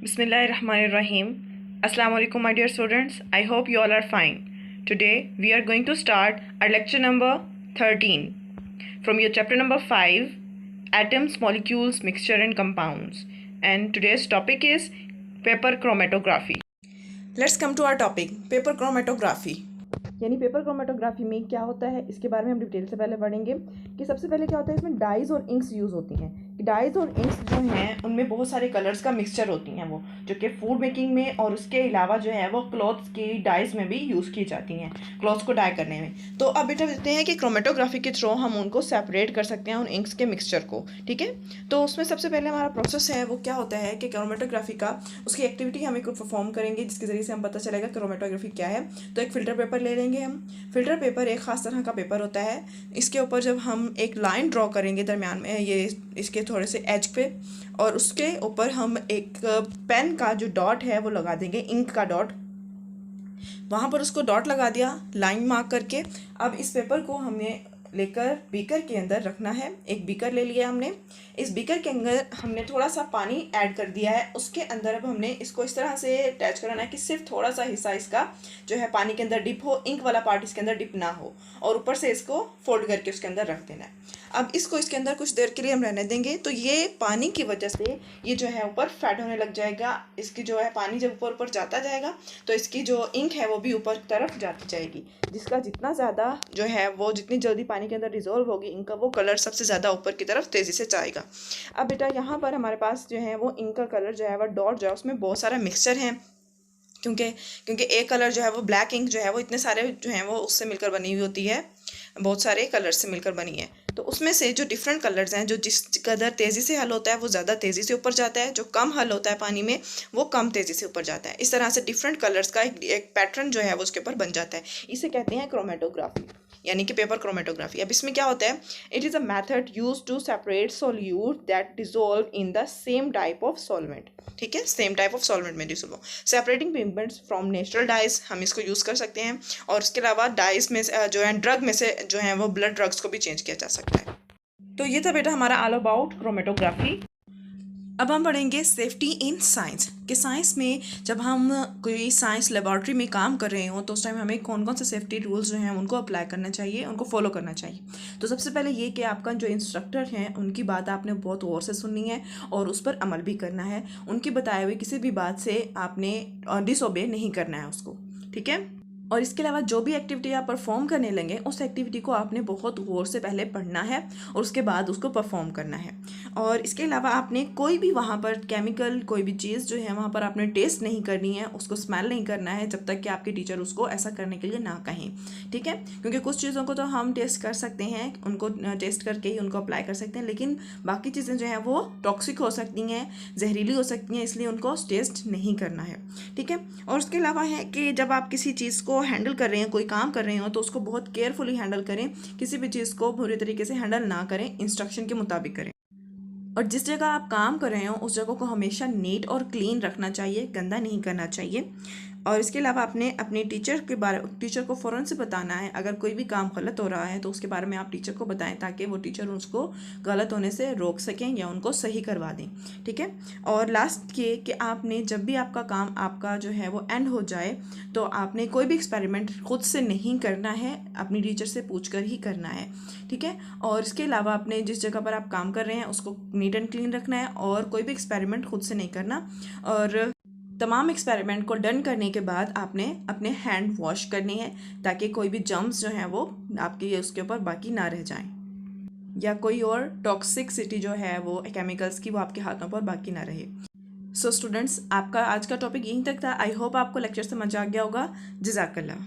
Bismillahirrahmanirrahim. Assalamu alaikum, my dear students. I hope you all are fine. Today we are going to start our lecture number 13 from your chapter number 5, Atoms, Molecules, Mixture and Compounds. And today's topic is paper chromatography. Let's come to our topic, paper chromatography. यानी paper chromatography में क्या होता है इसके बारे में हम detail से पहले पढ़ेंगे कि सबसे पहले क्या होता है, इसमें डाइज और इंक्स यूज़ होती हैं। डाइज और इंक्स जो हैं उनमें बहुत सारे कलर्स का मिक्सचर होती हैं, वो जो कि फूड मेकिंग में और उसके अलावा जो है वो क्लॉथ्स की डाइज में भी यूज़ की जाती हैं, क्लॉथ्स को डाई करने में। तो अब बेटा देखते हैं कि क्रोमेटोग्राफी के थ्रू हम उनको सेपरेट कर सकते हैं उन इंक्स के मिक्सचर को। ठीक है, तो उसमें सबसे पहले हमारा प्रोसेस है वो क्या होता है कि क्रोमेटोग्राफी का उसकी एक्टिविटी हम एक परफॉर्म करेंगे जिसके ज़रिए से हम पता चलेगा क्रोमेटोग्राफी क्या है। तो एक फ़िल्टर पेपर ले लेंगे हम। फ़िल्टर पेपर एक ख़ास तरह का पेपर होता है। इसके ऊपर जब हम एक लाइन ड्रॉ करेंगे दरमियान में ये इसके थोड़े से एज पे, और उसके ऊपर हम एक पेन का जो डॉट है वो लगा देंगे, इंक का डॉट। वहाँ पर उसको डॉट लगा दिया लाइन मार्क करके। अब इस पेपर को हमने लेकर बीकर के अंदर रखना है। एक बीकर ले लिया हमने। इस बीकर के अंदर हमने थोड़ा सा पानी ऐड कर दिया है। उसके अंदर अब हमने इसको इस तरह से अटैच कराना है कि सिर्फ थोड़ा सा हिस्सा इसका जो है पानी के अंदर डिप हो, इंक वाला पार्ट इसके अंदर डिप ना हो, और ऊपर से इसको फोल्ड करके उसके अंदर रख देना है। अब इसको इसके अंदर कुछ देर के लिए हम रहने देंगे। तो ये पानी की वजह से ये जो है ऊपर फैट होने लग जाएगा। इसकी जो है पानी जब ऊपर ऊपर जाता जाएगा तो इसकी जो इंक है वो भी ऊपर तरफ जाती जाएगी, जिसका जितना ज़्यादा जो है वो जितनी जल्दी पानी के अंदर डिज़ोल्व होगी इंक का, वो कलर सबसे ज़्यादा ऊपर की तरफ तेज़ी से जाएगा। अब बेटा यहाँ पर हमारे पास जो है वो इंक का कलर जो है वो डॉट जो है उसमें बहुत सारा मिक्सचर है, क्योंकि एक कलर जो है वो ब्लैक इंक जो है वो इतने सारे जो हैं वो उससे मिलकर बनी हुई होती है, बहुत सारे कलर्स से मिलकर बनी है। तो उसमें से जो डिफरेंट कलर्स हैं, जो जिस कदर तेज़ी से हल होता है वो ज़्यादा तेज़ी से ऊपर जाता है, जो कम हल होता है पानी में वो कम तेज़ी से ऊपर जाता है। इस तरह से डिफरेंट कलर्स का एक पैटर्न जो है वो उसके ऊपर बन जाता है। इसे कहते हैं क्रोमेटोग्राफी, यानी कि पेपर क्रोमेटोग्राफी। अब इसमें क्या होता है, it is a method use to separate solute that dissolve in the same type of solvent. ठीक है, सेम टाइप ऑफ सॉल्वेंट में dissolve, separating pigments from natural dyes, हम इसको यूज़ कर सकते हैं। और उसके अलावा डाइज में जो है ड्रग में से जो है वो ब्लड ड्रग्स को भी चेंज किया जा सकता है। तो ये था बेटा हमारा ऑल अबाउट क्रोमेटोग्राफी। अब हम पढ़ेंगे सेफ्टी इन साइंस, कि साइंस में जब हम कोई साइंस लेबॉर्ट्री में काम कर रहे हों तो उस टाइम हमें कौन कौन से सेफ्टी रूल्स जो हैं उनको अप्लाई करना चाहिए, उनको फॉलो करना चाहिए। तो सबसे पहले ये कि आपका जो इंस्ट्रक्टर हैं उनकी बात आपने बहुत गौर से सुननी है और उस पर अमल भी करना है। उनकी बताए हुए किसी भी बात से आपने डिसओबे नहीं करना है उसको। ठीक है, और इसके अलावा जो भी एक्टिविटी आप परफॉर्म करने लगे उस एक्टिविटी को आपने बहुत गौर से पहले पढ़ना है और उसके बाद उसको परफॉर्म करना है। और इसके अलावा आपने कोई भी वहाँ पर केमिकल कोई भी चीज़ जो है वहाँ पर आपने टेस्ट नहीं करनी है, उसको स्मेल नहीं करना है जब तक कि आपके टीचर उसको ऐसा करने के लिए ना कहें। ठीक है, क्योंकि कुछ चीज़ों को तो हम टेस्ट कर सकते हैं, उनको टेस्ट करके ही उनको अप्लाई कर सकते हैं, लेकिन बाकी चीज़ें जो हैं वो टॉक्सिक हो सकती हैं, जहरीली हो सकती हैं, इसलिए उनको टेस्ट नहीं करना है। ठीक है, और उसके अलावा है कि जब आप किसी चीज़ को हैंडल कर रहे हैं, कोई काम कर रहे हो, तो उसको बहुत केयरफुली हैंडल करें। किसी भी चीज़ को बुरे तरीके से हैंडल ना करें, इंस्ट्रक्शन के मुताबिक करें। और जिस जगह आप काम कर रहे हो उस जगह को हमेशा नीट और क्लीन रखना चाहिए, गंदा नहीं करना चाहिए। और इसके अलावा आपने अपने टीचर को फ़ौरन से बताना है। अगर कोई भी काम गलत हो रहा है तो उसके बारे में आप टीचर को बताएं ताकि वो टीचर उसको गलत होने से रोक सकें या उनको सही करवा दें। ठीक है, और लास्ट ये कि आपने जब भी आपका काम आपका जो है वो एंड हो जाए तो आपने कोई भी एक्सपेरिमेंट खुद से नहीं करना है, अपनी टीचर से पूछ कर ही करना है। ठीक है, और इसके अलावा आपने जिस जगह पर आप काम कर रहे हैं उसको नीट एंड क्लीन रखना है और कोई भी एक्सपेरिमेंट खुद से नहीं करना। और तमाम एक्सपेरिमेंट को डन करने के बाद आपने अपने हैंड वॉश करने हैं ताकि कोई भी जर्म्स जो हैं वो आपके उसके ऊपर बाकी ना रह जाएं, या कोई और टॉक्सिसिटी जो है वो केमिकल्स की वो आपके हाथों पर बाकी ना रहे। सो स्टूडेंट्स, आपका आज का टॉपिक यहीं तक था। आई होप आपको लेक्चर समझ आ गया होगा। जज़ाकल्लाह।